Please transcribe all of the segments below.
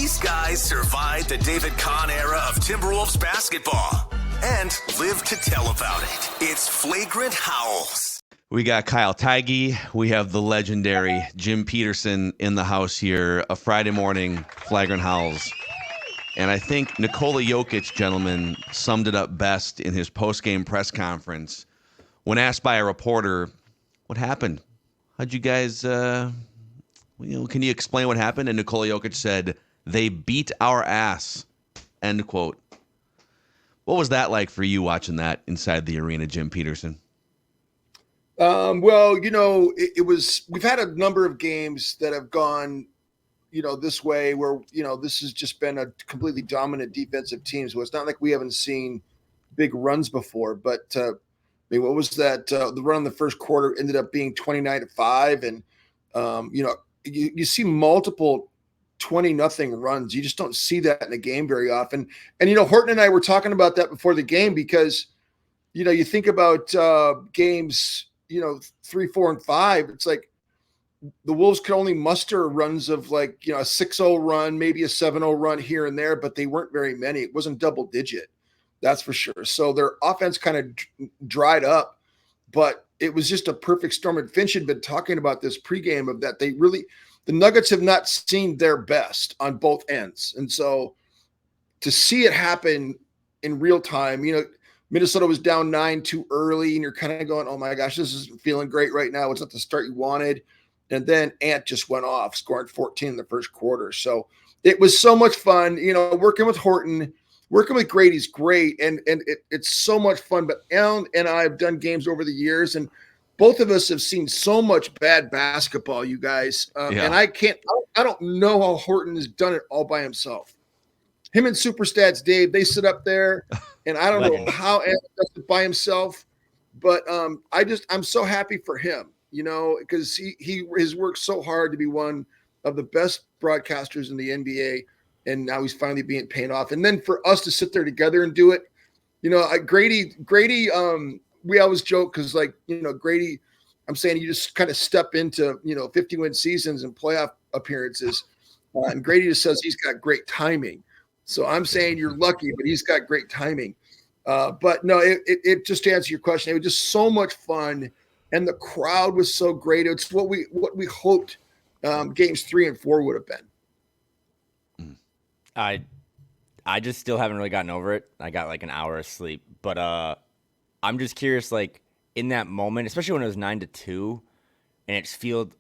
These guys survived the David Kahn era of Timberwolves basketball and live to tell about it. It's Flagrant Howls. We got Kyle Theige. We have the legendary Jim Petersen in the house here. A Friday morning Flagrant Howls. And I think Nikola Jokic, gentlemen, summed it up best in his post-game press conference when asked by a reporter, what happened? How'd you guys, can you explain what happened? And Nikola Jokic said, they beat our ass, end quote. What was that like for you watching that inside the arena, Jim Petersen? Well, it was, we've had a number of games that have gone, this way where, this has just been a completely dominant defensive team. So it's not like we haven't seen big runs before, but what was that? The run in the first quarter ended up being 29-5. And, you see multiple 20-0 runs. You just don't see that in a game very often. And, Horton and I were talking about that before the game because, you think about games, 3, 4, and 5, it's like the Wolves could only muster runs of a 6-0 run, maybe a 7-0 run here and there, but they weren't very many. It wasn't double digit. That's for sure. So their offense kind of dried up, but it was just a perfect storm. And Finch had been talking about this pregame of that. The Nuggets have not seen their best on both ends. And so to see it happen in real time, Minnesota was down 9 too early, and you're kind of going, oh my gosh, this isn't feeling great right now. It's not the start you wanted. And then Ant just went off, scoring 14 in the first quarter. So it was so much fun, working with Horton, working with Grady's great. And it's so much fun. But Alan and I have done games over the years, and both of us have seen so much bad basketball, you guys. And I don't know how Horton has done it all by himself. Him and Superstats Dave, they sit up there, and I don't know how Ant does it by himself, but I'm so happy for him, because he has worked so hard to be one of the best broadcasters in the NBA, and now he's finally being paid off. And then for us to sit there together and do it, Grady, we always joke because Grady, I'm saying you just kind of step into 50-win seasons and playoff appearances, and Grady just says he's got great timing. So I'm saying you're lucky, but he's got great timing. But no, it just to answer your question, it was just so much fun, and the crowd was so great. It's what we hoped games 3 and 4 would have been. I just still haven't really gotten over it. I got an hour of sleep, but I'm just curious, in that moment, especially when it was 9-2, and it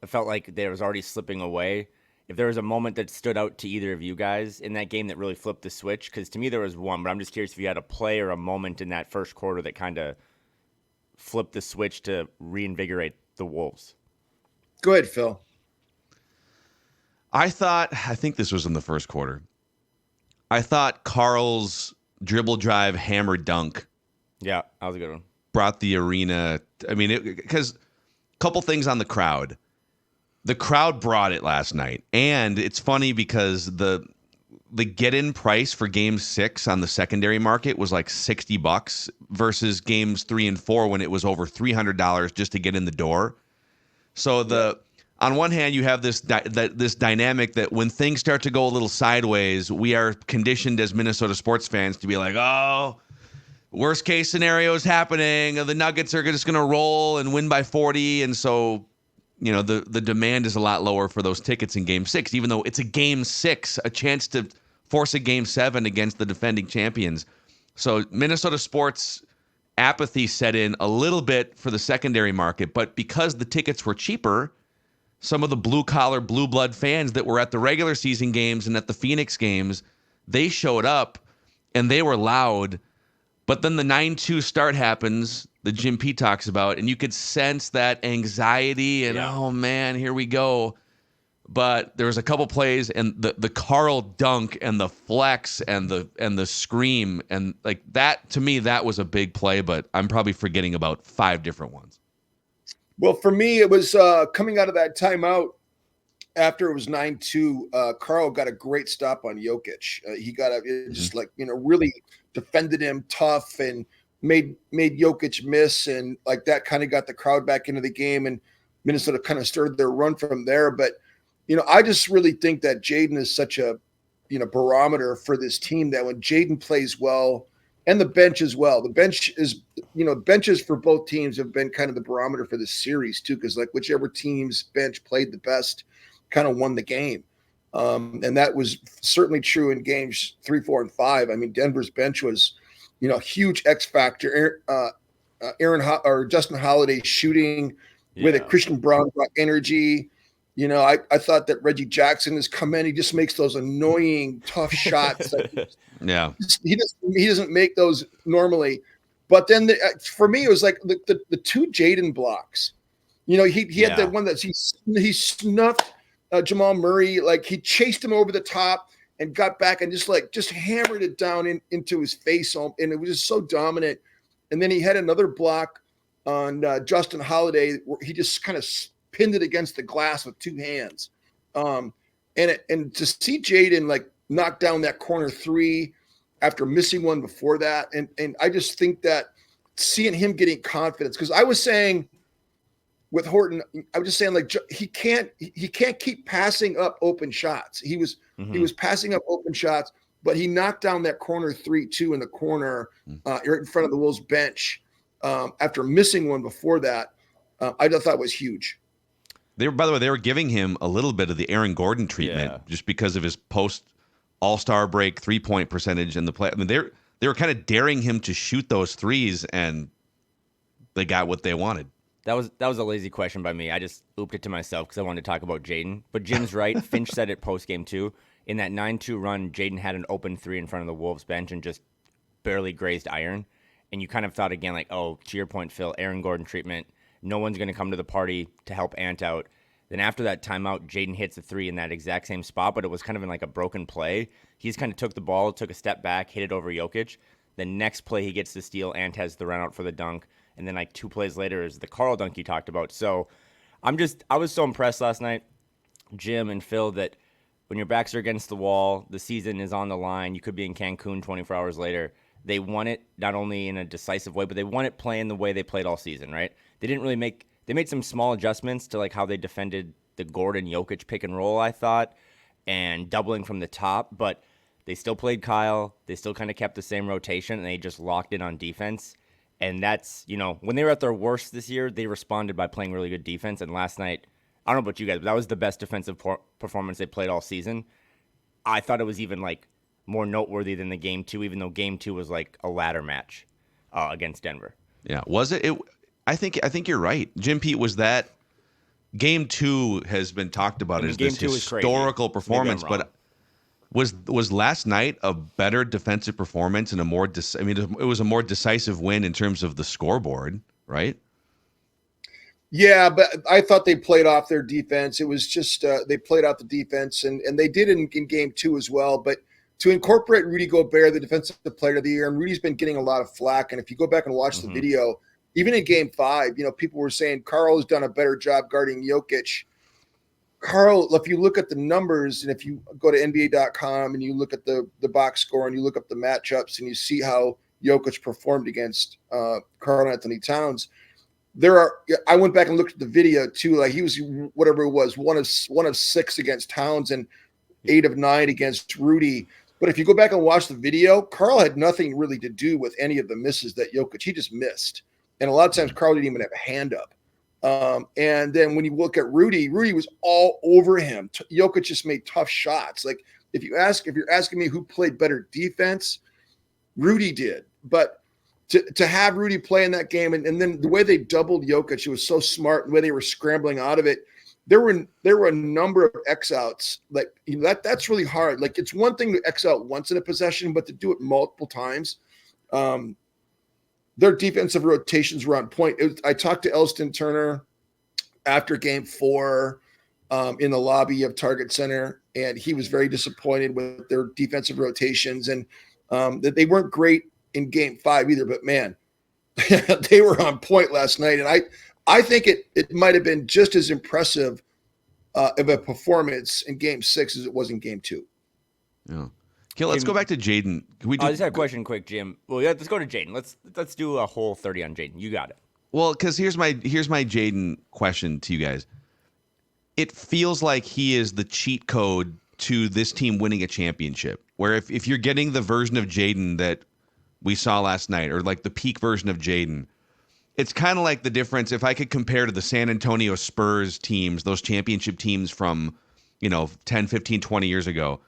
felt like there was already slipping away. If there was a moment that stood out to either of you guys in that game that really flipped the switch, because to me there was one, but I'm just curious if you had a play or a moment in that first quarter that kind of flipped the switch to reinvigorate the Wolves. Go ahead, Phil. I think this was in the first quarter. I thought Karl's dribble drive hammer dunk. Yeah, that was a good one. Brought the arena. I mean, because a couple things on the crowd. The crowd brought it last night, and it's funny because the get-in price for Game 6 on the secondary market was like $60 versus Games 3 and 4 when it was over $300 just to get in the door. So on one hand, you have this dynamic that when things start to go a little sideways, we are conditioned as Minnesota sports fans to be like, oh, worst case scenario is happening. The Nuggets are just going to roll and win by 40, and so the demand is a lot lower for those tickets in Game 6, even though it's a Game 6, a chance to force a Game 7 against the defending champions. So Minnesota sports apathy set in a little bit for the secondary market, but because the tickets were cheaper, some of the blue-collar, blue-blood fans that were at the regular season games and at the Phoenix games, they showed up, and they were loud. But then the 9-2 start happens, that Jim P talks about, and you could sense that anxiety and, oh, man, here we go. But there was a couple plays, and the Karl dunk and the flex and the scream, and that, to me, that was a big play, but I'm probably forgetting about 5 different ones. Well, for me, it was coming out of that timeout after it was 9-2, Karl got a great stop on Jokic. He got just really defended him tough and made Jokic miss, and that kind of got the crowd back into the game, and Minnesota kind of started their run from there. But I just really think that Jaden is such a barometer for this team that when Jaden plays well and the bench as well, the bench is, benches for both teams have been kind of the barometer for this series too, because like whichever team's bench played the best kind of won the game. And that was certainly true in games 3, 4, and 5. I mean, Denver's bench was, huge X factor. Justin Holiday shooting with it. Christian Brown brought energy. I thought that Reggie Jackson has come in. He just makes those annoying, tough shots. He doesn't make those normally. But then for me, it was like the 2 Jaden blocks. He had that one that he snuffed Jamal Murray. Like he chased him over the top and got back and just hammered it down into his face. And it was just so dominant. And then he had another block on Justin Holiday where he just kind of pinned it against the glass with 2 hands. And to see Jaden like knock down that corner 3 after missing one before that. And I just think that seeing him getting confidence, because I was saying with Horton, I was just saying like he can't keep passing up open shots. He was passing up open shots, but he knocked down that corner 3-2 in the corner right in front of the Wolves bench after missing one before that. I just thought was huge. By the way, they were giving him a little bit of the Aaron Gordon treatment just because of his post All-Star break 3-point percentage in the play. I mean, they were kind of daring him to shoot those threes, and they got what they wanted. That was a lazy question by me. I just ooped it to myself because I wanted to talk about Jaden. But Jim's right. Finch said it post game too. In that 9-2 run, Jaden had an open 3 in front of the Wolves bench and just barely grazed iron. And you kind of thought again, like, oh, to your point, Phil, Aaron Gordon treatment. No one's going to come to the party to help Ant out. Then after that timeout, Jaden hits a 3 in that exact same spot, but it was kind of in like a broken play. He just kind of took the ball, took a step back, hit it over Jokic. The next play, he gets the steal. Ant has the run out for the dunk. And then like 2 plays later is the Karl dunk you talked about. So I was so impressed last night, Jim and Phil, that when your backs are against the wall, the season is on the line, you could be in Cancun 24 hours later. They won it not only in a decisive way, but they won it playing the way they played all season, right? They made some small adjustments to like how they defended the Gordon Jokic pick and roll, I thought, and doubling from the top, but they still played Kyle. They still kind of kept the same rotation, and they just locked in on defense. And that's, when they were at their worst this year, they responded by playing really good defense. And last night, I don't know about you guys, but that was the best defensive performance they played all season. I thought it was even like more noteworthy than the game 2, even though game 2 was like a ladder match against Denver. Yeah, was it? I think you're right, Jim Pete. Was that game 2 has been talked about as this historical performance, but was last night a better defensive performance and it was a more decisive win in terms of the scoreboard, right? Yeah, but I thought they played off their defense. It was just they played out the defense, and they did in game 2 as well. But to incorporate Rudy Gobert, the defensive player of the year, and Rudy's been getting a lot of flack. And if you go back and watch the video, even in game 5, people were saying Karl has done a better job guarding Jokic. Karl, if you look at the numbers, and if you go to NBA.com and you look at the box score and you look up the matchups and you see how Jokic performed against Karl-Anthony Towns, I went back and looked at the video too. Like he was whatever it was, one of 6 against Towns and 8 of 9 against Rudy. But if you go back and watch the video, Karl had nothing really to do with any of the misses that Jokic, he just missed. And a lot of times Karl didn't even have a hand up. And then when you look at Rudy was all over him. Jokic just made tough shots. Like if you're asking me who played better defense, Rudy did. But to have Rudy play in that game and then the way they doubled Jokic, it was so smart. The way they were scrambling out of it. There were a number of X outs. Like that's really hard. Like it's one thing to X out once in a possession, but to do it multiple times. Their defensive rotations were on point. I talked to Elston Turner after game 4 in the lobby of Target Center, and he was very disappointed with their defensive rotations and that they weren't great in game 5 either. But man, they were on point last night. And I think it might have been just as impressive of a performance in game 6 as it was in game 2. Yeah. Okay, let's go back to Jaden. I just have a question quick, Jim. Well, yeah, let's go to Jaden. Let's do a whole 30 on Jaden. You got it. Well, because here's my Jaden question to you guys. It feels like he is the cheat code to this team winning a championship. Where if you're getting the version of Jaden that we saw last night, or like the peak version of Jaden, it's kind of like the difference. If I could compare to the San Antonio Spurs teams, those championship teams from, 10, 15, 20 years ago.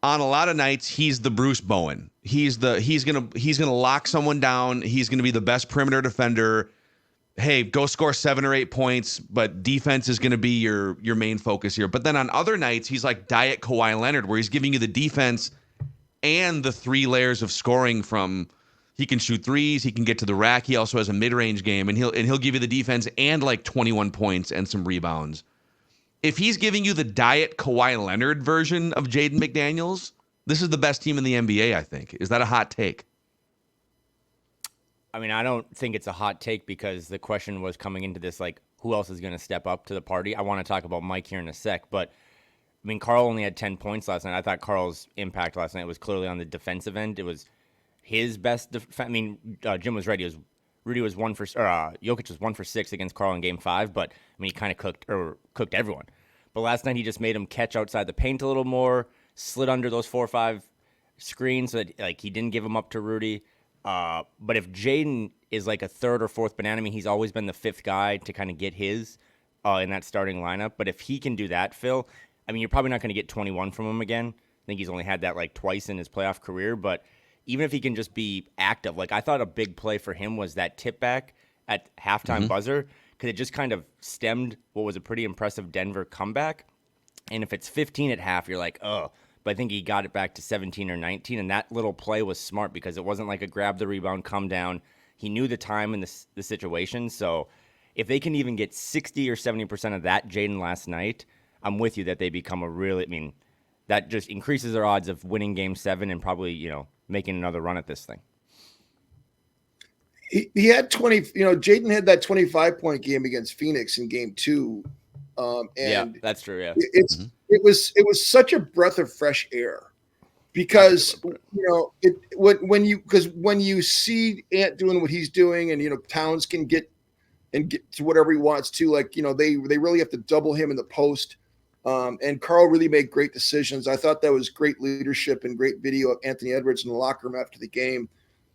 On a lot of nights, he's the Bruce Bowen. He's gonna lock someone down. He's gonna be the best perimeter defender. Hey, go score 7 or 8 points, but defense is gonna be your main focus here. But then on other nights, he's like Diet Kawhi Leonard, where he's giving you the defense and the 3 layers of scoring. From he can shoot threes, he can get to the rack. He also has a mid-range game, and he'll give you the defense and like 21 points and some rebounds. If he's giving you the Diet Kawhi Leonard version of Jaden McDaniels, this is the best team in the NBA, I think. Is that a hot take? I mean, I don't think it's a hot take, because the question was coming into this, like, who else is going to step up to the party? I want to talk about Mike here in a sec, but, I mean, Karl only had 10 points last night. I thought Karl's impact last night was clearly on the defensive end. It was his best Jim was right. Rudy was Jokic was 1 for 6 against Karl in Game 5, but I mean, he kind of cooked everyone. But last night he just made him catch outside the paint a little more, slid under those 4 or 5 screens, so that he didn't give them up to Rudy. But if Jaden is like a 3rd or 4th banana, I mean, he's always been the 5th guy to kind of get his in that starting lineup. But if he can do that, Phil, I mean, you're probably not going to get 21 from him again. I think he's only had that like twice in his playoff career, but even if he can just be active, like I thought a big play for him was that tip back at halftime buzzer, because it just kind of stemmed what was a pretty impressive Denver comeback. And if it's 15 at half, you're like, oh, but I think he got it back to 17 or 19. And that little play was smart, because it wasn't like a grab the rebound, come down. He knew the time and the situation. So if they can even get 60 or 70% of that Jaden last night, I'm with you that they become that just increases their odds of winning Game 7 and probably, making another run at this thing. He had 20, Jaden had that 25-point game against Phoenix in Game 2. And yeah, that's true. Yeah. It was such a breath of fresh air, because, when you see Ant doing what he's doing, and, Towns can get to whatever he wants to, they really have to double him in the post. And Karl really made great decisions. I thought that was great leadership and great video of Anthony Edwards in the locker room after the game,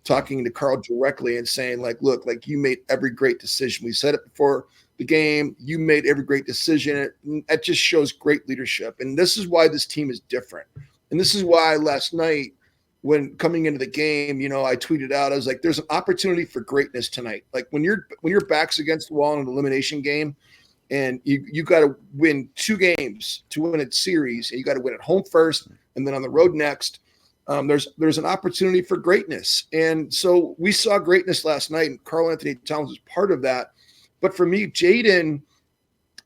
talking to Karl directly and saying, look, you made every great decision. We said it before the game. You made every great decision. That just shows great leadership. And this is why this team is different. And this is why last night, when coming into the game, I tweeted out, I was like, there's an opportunity for greatness tonight. Like when your back's against the wall in an elimination game, and you got to win 2 games to win a series, and you got to win at home first and then on the road next. There's an opportunity for greatness. And so we saw greatness last night, and Karl-Anthony Towns was part of that. But for me, Jaden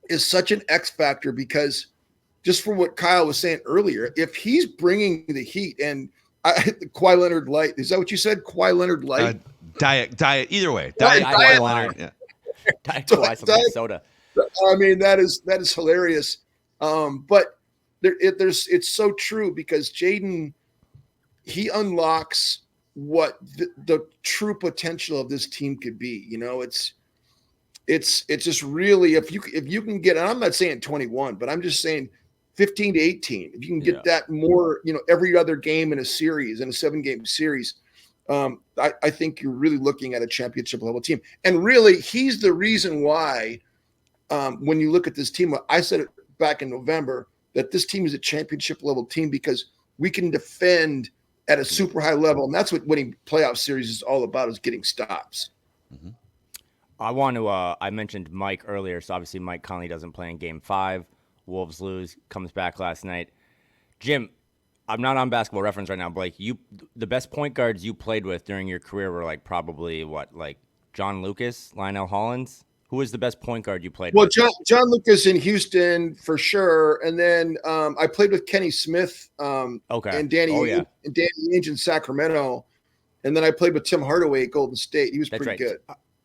is such an X factor, because just for what Kyle was saying earlier, if he's bringing the heat, and Kawhi Leonard light, is that what you said? Kawhi Leonard light? Diet, either way. Diet Kawhi Leonard. Yeah. Diet Kawhi from Minnesota. I mean, that is hilarious. But it's so true, because Jaden, he unlocks what the true potential of this team could be. It's just really, if you can get, and I'm not saying 21, but I'm just saying 15 to 18. If you can get that more, every other game in a series, in a 7-game series, I think you're really looking at a championship level team. And really, he's the reason why. When you look at this team, I said it back in November, that this team is a championship level team, because we can defend at a super high level. And that's what winning playoff series is all about, is getting stops. Mm-hmm. I mentioned Mike earlier. So obviously Mike Conley doesn't play in Game 5. Wolves lose, comes back last night. Jim, I'm not on Basketball Reference right now, but the best point guards you played with during your career were probably John Lucas, Lionel Hollins? Who was the best point guard you played with? Well, John Lucas in Houston for sure, and then I played with Kenny Smith, and Danny Ainge in Sacramento, and then I played with Tim Hardaway at Golden State. He was pretty good.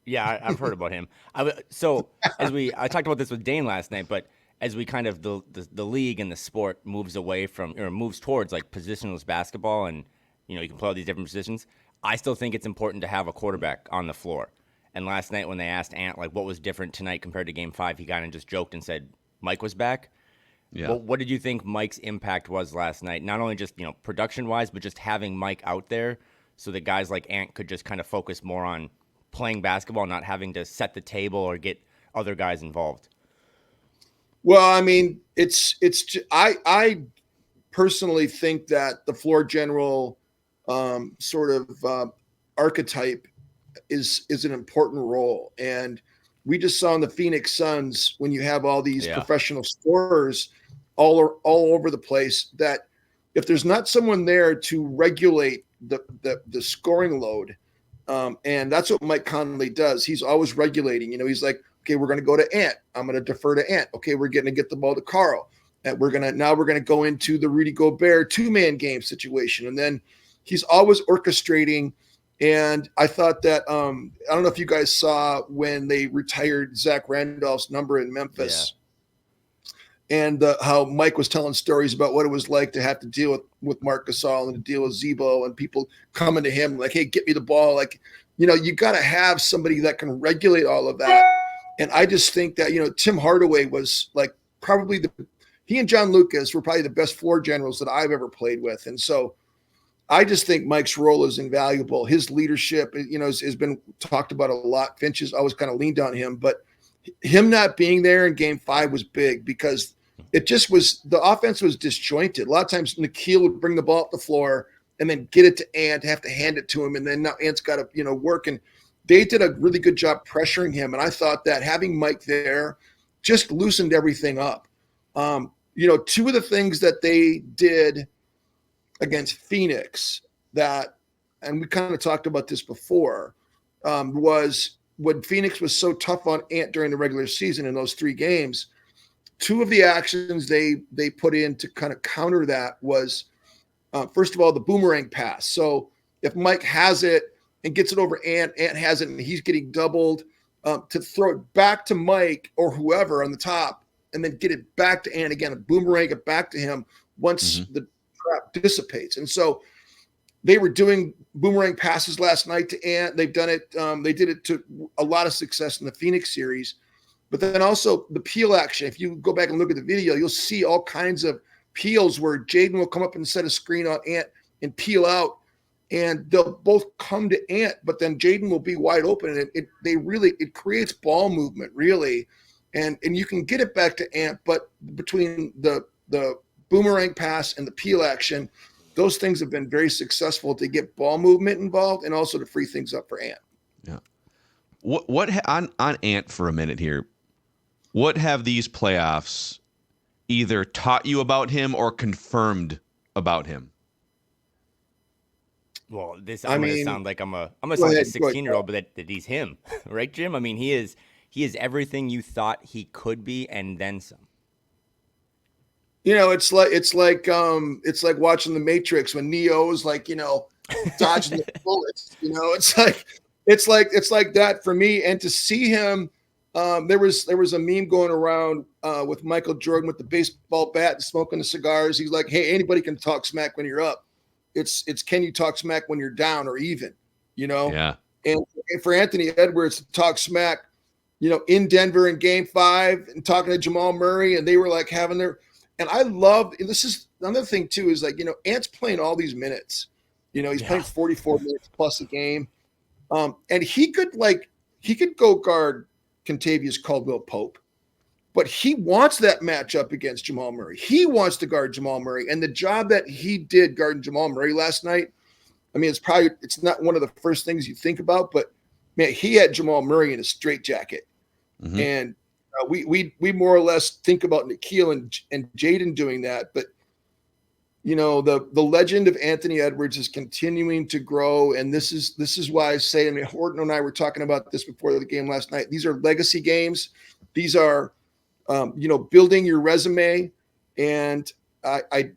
Yeah, I've heard about him. I talked about this with Dane last night, but as we kind of the league and the sport moves away from, or moves towards positionless basketball, and you can play all these different positions, I still think it's important to have a quarterback on the floor. And last night when they asked Ant what was different tonight compared to Game 5, he kind of just joked and said Mike was back. Yeah. Well, what did you think Mike's impact was last night? Not only just, production-wise, but just having Mike out there so that guys like Ant could just kind of focus more on playing basketball, not having to set the table or get other guys involved. Well, I mean, I personally think that the floor general sort of archetype is an important role. And we just saw in the Phoenix Suns, when you have all these professional scorers all over the place, that if there's not someone there to regulate the scoring load, and that's what Mike Conley does. He's always regulating. He's like, okay, we're going to go to Ant. I'm going to defer to Ant. Okay, we're going to get the ball to Karl. And we're going to go into the Rudy Gobert 2-man game situation. And then he's always orchestrating. And I thought that, I don't know if you guys saw when they retired Zach Randolph's number in Memphis, and how Mike was telling stories about what it was like to have to deal with Marc Gasol and to deal with Zebo and people coming to him like, hey, get me the ball. Like, you got to have somebody that can regulate all of that. And I just think that, Tim Hardaway was like probably he and John Lucas were probably the best floor generals that I've ever played with. And so I just think Mike's role is invaluable. His leadership, has been talked about a lot. Finch has always kind of leaned on him, but him not being there in Game 5 was big because it just was – the offense was disjointed. A lot of times Nikhil would bring the ball up the floor and then get it to Ant, have to hand it to him, and then now Ant's got to, work. And they did a really good job pressuring him, and I thought that having Mike there just loosened everything up. Two of the things that they did against Phoenix that, and we kind of talked about this before, was when Phoenix was so tough on Ant during the regular season in those 3 games, two of the actions they put in to kind of counter that was, first of all, the boomerang pass. So if Mike has it and gets it over Ant has it and he's getting doubled, to throw it back to Mike or whoever on the top and then get it back to Ant again, and boomerang it back to him once the trap dissipates. And so they were doing boomerang passes last night to Ant. They've done it. They did it to a lot of success in the Phoenix series. But then also the peel action. If you go back and look at the video, you'll see all kinds of peels where Jaden will come up and set a screen on Ant and peel out, and they'll both come to Ant, but then Jaden will be wide open, and it creates ball movement really, and you can get it back to Ant. But between the boomerang pass and the peel action, those things have been very successful to get ball movement involved and also to free things up for Ant. Yeah. What on Ant for a minute here? What have these playoffs either taught you about him or confirmed about him? Well, I'm going to sound like I'm a 16-year-old, but that he's him, right, Jim? I mean, he is everything you thought he could be and then some. It's like watching The Matrix when Neo is like, dodging the bullets. It's like that for me. And to see him, there was a meme going around with Michael Jordan with the baseball bat and smoking the cigars. He's like, hey, anybody can talk smack when you're up. It's can you talk smack when you're down or even, Yeah. And for Anthony Edwards to talk smack, in Denver in Game 5 and talking to Jamal Murray, and they were like having their. And I love, and this is another thing too, is like, Ant's playing all these minutes. He's playing 44 minutes plus a game. And he could go guard Kentavious Caldwell-Pope, but he wants that matchup against Jamal Murray. He wants to guard Jamal Murray. And the job that he did guarding Jamal Murray last night, I mean, it's not one of the first things you think about, but man, he had Jamal Murray in a straitjacket. Mm-hmm. And we more or less think about Nikhil and Jaden doing that, but the legend of Anthony Edwards is continuing to grow, and this is why I say. I mean, Horton and I were talking about this before the game last night. These are legacy games. These are, building your resume, and I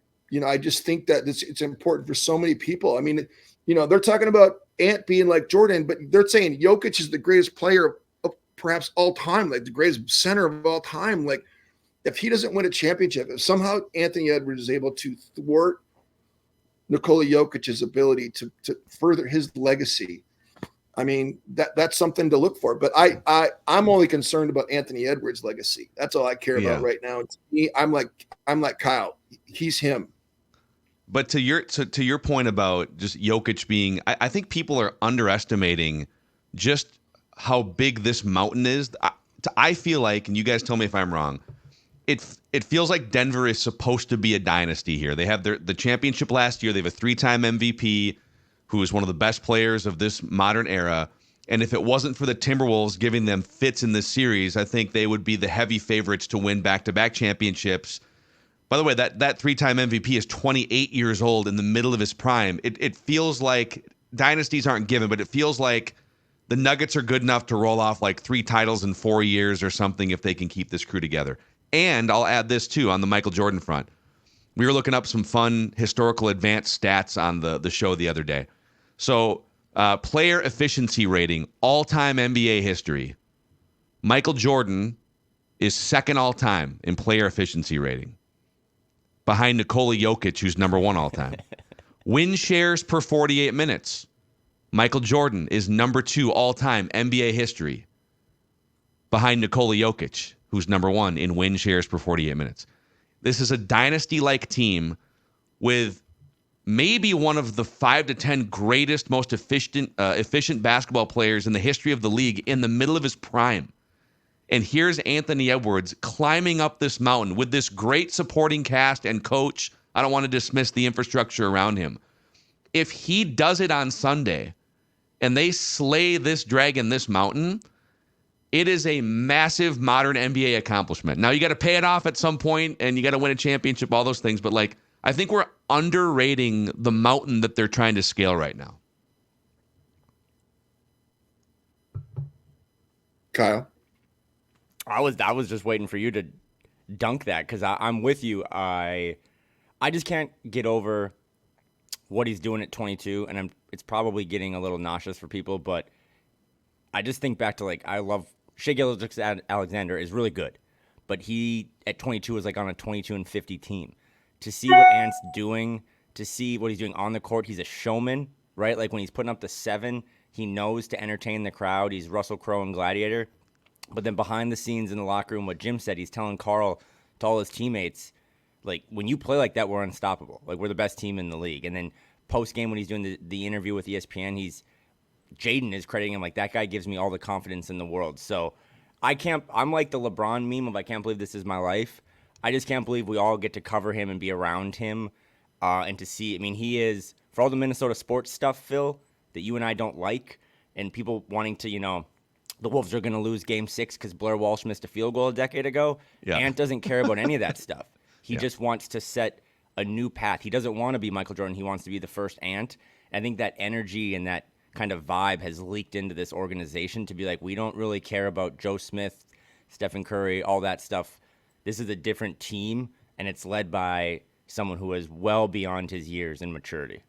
just think that it's important for so many people. I mean, they're talking about Ant being like Jordan, but they're saying Jokic is the greatest player of perhaps all time, like the greatest center of all time. Like, if he doesn't win a championship, if somehow Anthony Edwards is able to thwart Nikola Jokic's ability to further his legacy, I mean, that's something to look for. But I'm only concerned about Anthony Edwards' legacy. That's all I care about right now. It's me. I'm like Kyle. He's him. But to your point about just Jokic being, I think people are underestimating just how big this mountain is. I feel like, and you guys tell me if I'm wrong, it feels like Denver is supposed to be a dynasty here. They have the championship last year. They have a 3-time MVP who is one of the best players of this modern era. And if it wasn't for the Timberwolves giving them fits in this series, I think they would be the heavy favorites to win back-to-back championships. By the way, that 3-time MVP is 28 years old in the middle of his prime. It feels like dynasties aren't given, but it feels like the Nuggets are good enough to roll off like 3 titles in 4 years or something if they can keep this crew together. And I'll add this too on the Michael Jordan front. We were looking up some fun historical advanced stats on the show the other day. So player efficiency rating, all-time NBA history. Michael Jordan is second all-time in player efficiency rating, behind Nikola Jokic, who's number 1 all-time. Win shares per 48 minutes. Michael Jordan is number 2 all-time NBA history, behind Nikola Jokic, who's number 1 in win shares per 48 minutes. This is a dynasty-like team with maybe one of the 5 to 10 greatest, most efficient basketball players in the history of the league in the middle of his prime. And here's Anthony Edwards climbing up this mountain with this great supporting cast and coach. I don't want to dismiss the infrastructure around him. If he does it on Sunday and they slay this dragon, this mountain, it is a massive modern NBA accomplishment. Now, you got to pay it off at some point and you got to win a championship, all those things. But I think we're underrating the mountain that they're trying to scale right now. Kyle? I was just waiting for you to dunk that because I'm with you. I just can't get over what he's doing at 22, and it's probably getting a little nauseous for people. But I just think back to I love Shai Gilgeous-Alexander is really good, but he at 22 was on a 22-50 team. To see what Ant's doing, to see what he's doing on the court, he's a showman, right? When he's putting up the 7, he knows to entertain the crowd. He's Russell Crowe and Gladiator. But then behind the scenes in the locker room, what Jim said, he's telling Karl to all his teammates, when you play like that, we're unstoppable. We're the best team in the league. And then post-game when he's doing the interview with ESPN, Jaden is crediting him that guy gives me all the confidence in the world. So I'm like the LeBron meme of I can't believe this is my life. I just can't believe we all get to cover him and be around him and to see. He is, for all the Minnesota sports stuff, Phil, that you and I don't like, and people wanting to, the Wolves are going to lose Game 6 because Blair Walsh missed a field goal a decade ago. Yeah. Ant doesn't care about any of that stuff. He just wants to set a new path. He doesn't want to be Michael Jordan. He wants to be the first Ant. I think that energy and that kind of vibe has leaked into this organization to be we don't really care about Joe Smith, Stephen Curry, all that stuff. This is a different team, and it's led by someone who is well beyond his years in maturity.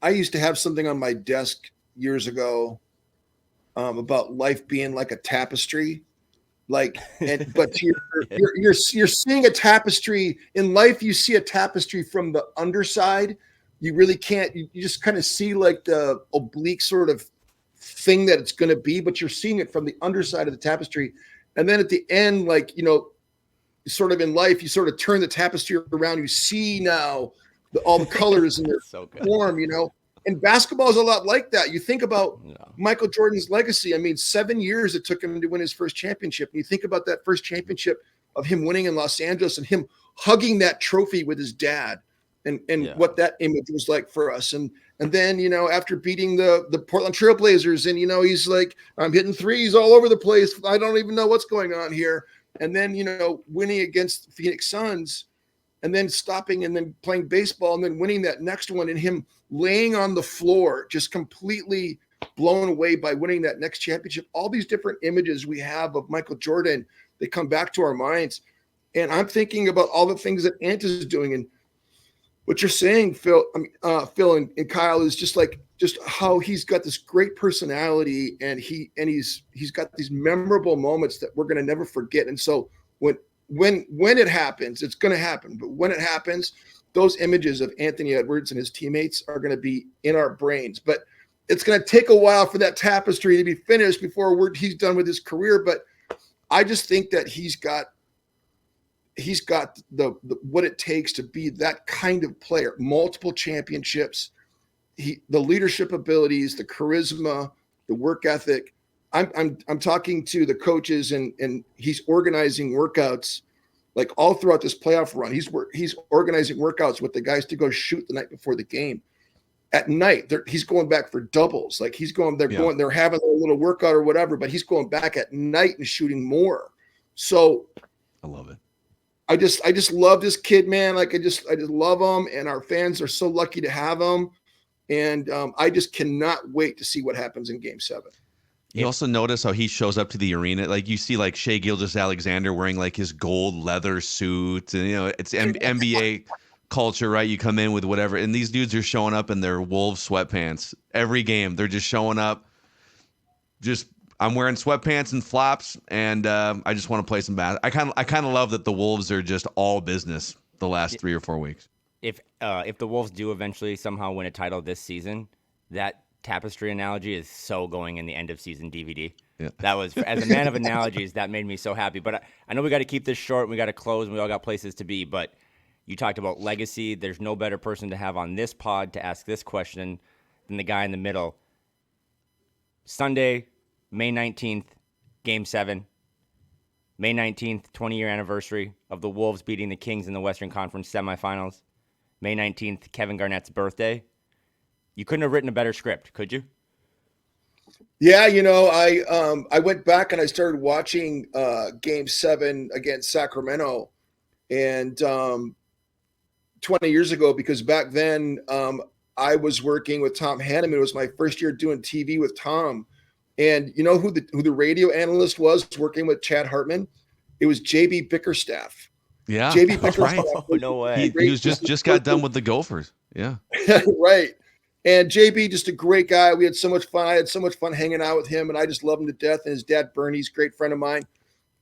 I used to have something on my desk years ago about life being like a tapestry. But you're seeing a tapestry in life. You see a tapestry from the underside. You really can't. You just kind of see the oblique sort of thing that it's going to be, but you're seeing it from the underside of the tapestry. And then at the end, sort of in life, you sort of turn the tapestry around. You see now all the colors in their so form. And basketball is a lot like that. You think about Michael Jordan's legacy. 7 years it took him to win his first championship. And you think about that first championship of him winning in Los Angeles and him hugging that trophy with his dad and what that image was like for us. And then, after beating the Portland Trail Blazers and, he's I'm hitting threes all over the place. I don't even know what's going on here. And then, winning against Phoenix Suns and then stopping and then playing baseball and then winning that next one and him laying on the floor, just completely blown away by winning that next championship. All these different images we have of Michael Jordan, they come back to our minds. And I'm thinking about all the things that Ant is doing. And what you're saying, Phil, Phil and Kyle, is just how he's got this great personality and he's got these memorable moments that we're going to never forget. And so when it happens, it's going to happen. But when it happens, those images of Anthony Edwards and his teammates are going to be in our brains. But it's going to take a while for that tapestry to be finished before he's done with his career. But I just think that he's got the what it takes to be that kind of player. Multiple championships, the leadership abilities, the charisma, the work ethic. I'm talking to the coaches and he's organizing workouts like all throughout this playoff run. He's organizing workouts with the guys to go shoot the night before the game. At night, he's going back for doubles. Like they're having a little workout or whatever, but he's going back at night and shooting more. So I love it. I just love this kid, man. Like I just love him, and our fans are so lucky to have him. And I just cannot wait to see what happens in Game 7. You also notice how he shows up to the arena. Like you see like Shai Gilgeous-Alexander wearing like his gold leather suit, and it's NBA culture, right? You come in with whatever, and these dudes are showing up in their Wolves sweatpants every game. They're just showing up. I'm wearing sweatpants and flops, and I just want to play some basketball. I kind of love that the Wolves are just all business the last 3 or 4 weeks. If the Wolves do eventually somehow win a title this season, that tapestry analogy is so going in the end of season DVD. Yeah. That was, as a man of analogies, that made me so happy. But I know we got to keep this short, and we got to close, and we all got places to be. But you talked about legacy. There's no better person to have on this pod to ask this question than the guy in the middle. Sunday, May 19th, Game 7. May 19th, 20-year anniversary of the Wolves beating the Kings in the Western Conference semifinals. May 19th, Kevin Garnett's birthday. You couldn't have written a better script, could you? Yeah, I went back and I started watching Game 7 against Sacramento, and 20 years ago, because back then I was working with Tom Hanneman. It was my first year doing TV with Tom, and you know who the radio analyst was working with Chad Hartman? It was JB Bickerstaff. Yeah, JB Bickerstaff. Right. Oh, no way. He was just got done with the Gophers. Yeah, right. And JB, just a great guy. We had so much fun. I had so much fun hanging out with him, and I just love him to death. And his dad, Bernie's a great friend of mine.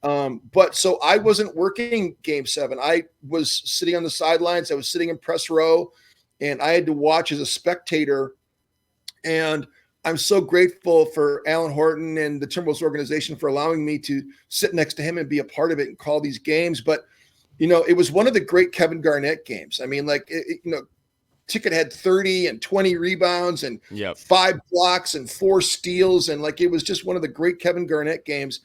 But so I wasn't working Game 7. I was sitting on the sidelines. I was sitting in press row, and I had to watch as a spectator. And I'm so grateful for Alan Horton and the Timberwolves organization for allowing me to sit next to him and be a part of it and call these games. But, it was one of the great Kevin Garnett games. I mean, Ticket had 30 and 20 rebounds and 5 blocks and 4 steals. And it was just one of the great Kevin Garnett games.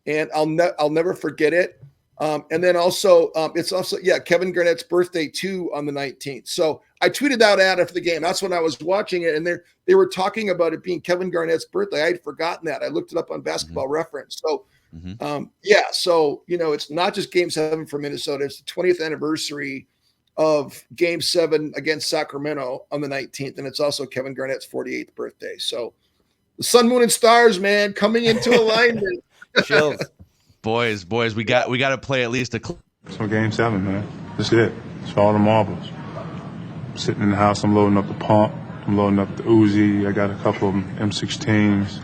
And I'll never forget it. And then also, it's also, Kevin Garnett's birthday too on the 19th. So I tweeted that out after the game. That's when I was watching it. And they were talking about it being Kevin Garnett's birthday. I had forgotten that. I looked it up on Basketball Reference. So, so, it's not just Game 7 for Minnesota. It's the 20th anniversary of Game 7 against Sacramento on the 19th. And it's also Kevin Garnett's 48th birthday. So the sun, moon, and stars, man, coming into alignment. Chills. Boys, we got to play at least a clip. So Game 7, man. That's it. It's all the marbles. I'm sitting in the house. I'm loading up the pump. I'm loading up the Uzi. I got a couple of M16s,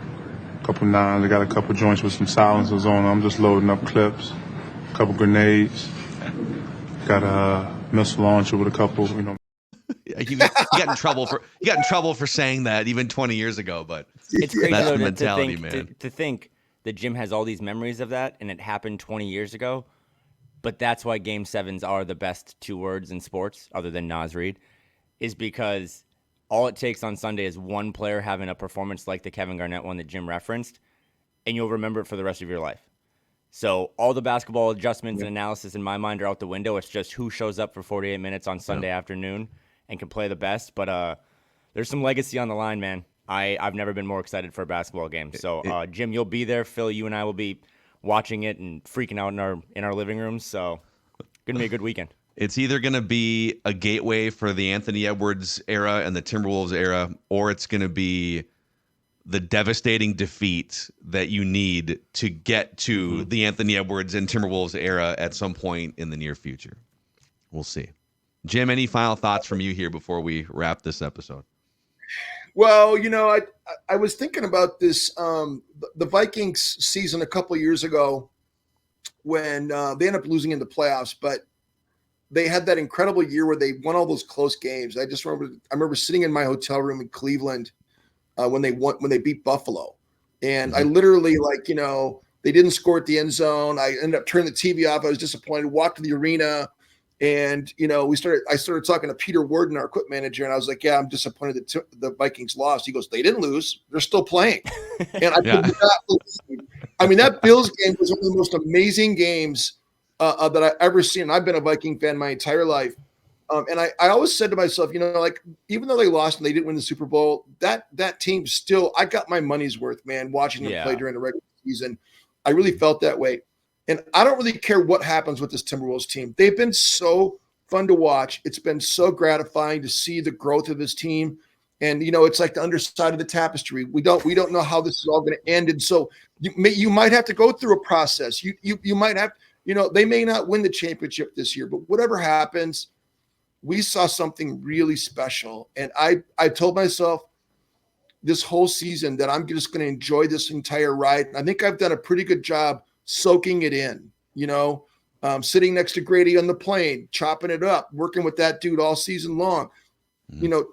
a couple 9s. I got a couple joints with some silencers on them. I'm just loading up clips, a couple grenades. Got a missile launcher with a couple, You got in trouble for saying that even 20 years ago, but It's crazy that's though, the mentality, man. to think that Jim has all these memories of that, and it happened 20 years ago. But that's why Game 7s are the best 2 words in sports, other than Nas Reed, is because all it takes on Sunday is one player having a performance like the Kevin Garnett one that Jim referenced, and you'll remember it for the rest of your life. So all the basketball adjustments and analysis in my mind are out the window. It's just who shows up for 48 minutes on Sunday afternoon and can play the best. But there's some legacy on the line, man. I've never been more excited for a basketball game. So Jim, you'll be there. Phil, you and I will be watching it and freaking out in our living rooms. So gonna be a good weekend. It's either going to be a gateway for the Anthony Edwards era and the Timberwolves era, or it's going to be the devastating defeat that you need to get to the Anthony Edwards and Timberwolves era at some point in the near future. We'll see. Jim, any final thoughts from you here before we wrap this episode? Well, I was thinking about this, the Vikings season a couple of years ago when they ended up losing in the playoffs, but they had that incredible year where they won all those close games. I remember sitting in my hotel room in Cleveland when they beat Buffalo. And I literally, like, you know, they didn't score at the end zone. I ended up turning the TV off. I was disappointed, walked to the arena. And, you know, I started talking to Peter Warden, our equipment manager, and I was like, yeah, I'm disappointed that the Vikings lost. He goes, they didn't lose. They're still playing. And I could not believe. I mean, that Bills game was one of the most amazing games that I've ever seen. I've been a Viking fan my entire life. And I always said to myself, you know, like, even though they lost and they didn't win the Super Bowl, that team still, I got my money's worth, man, watching them play during the regular season. I really felt that way. And I don't really care what happens with this Timberwolves team. They've been so fun to watch. It's been so gratifying to see the growth of this team. And, you know, it's like the underside of the tapestry. We don't know how this is all going to end. And so you might have to go through a process. You might have, you know, they may not win the championship this year, but whatever happens, we saw something really special. And I told myself this whole season that I'm just going to enjoy this entire ride. And I think I've done a pretty good job soaking it in, you know, sitting next to Grady on the plane, chopping it up, working with that dude all season long, you know,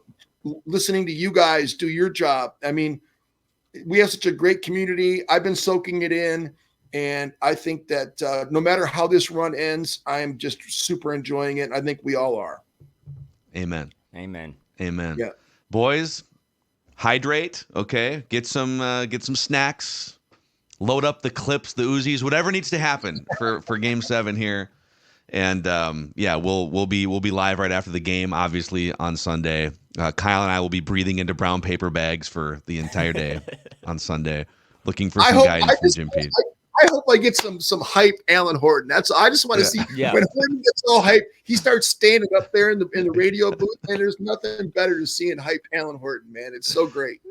listening to you guys do your job. I mean, we have such a great community. I've been soaking it in. And I think that no matter how this run ends, I'm just super enjoying it. I think we all are. Amen. Amen. Yeah. Boys, hydrate. Okay. Get some snacks. Load up the clips, the Uzis, whatever needs to happen for Game 7 here. And we'll be live right after the game, obviously on Sunday. Kyle and I will be breathing into brown paper bags for the entire day on Sunday, looking for some guidance from Jim Pete. I hope I get some hype Alan Horton. I just want to see when Horton gets all hype, he starts standing up there in the radio booth, and there's nothing better than seeing hype Alan Horton, man. It's so great.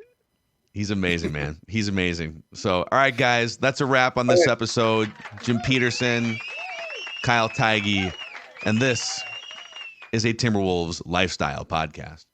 He's amazing, man. He's amazing. So, all right, guys, that's a wrap on this episode. Jim Petersen, Kyle Theige, and this is a Timberwolves lifestyle podcast.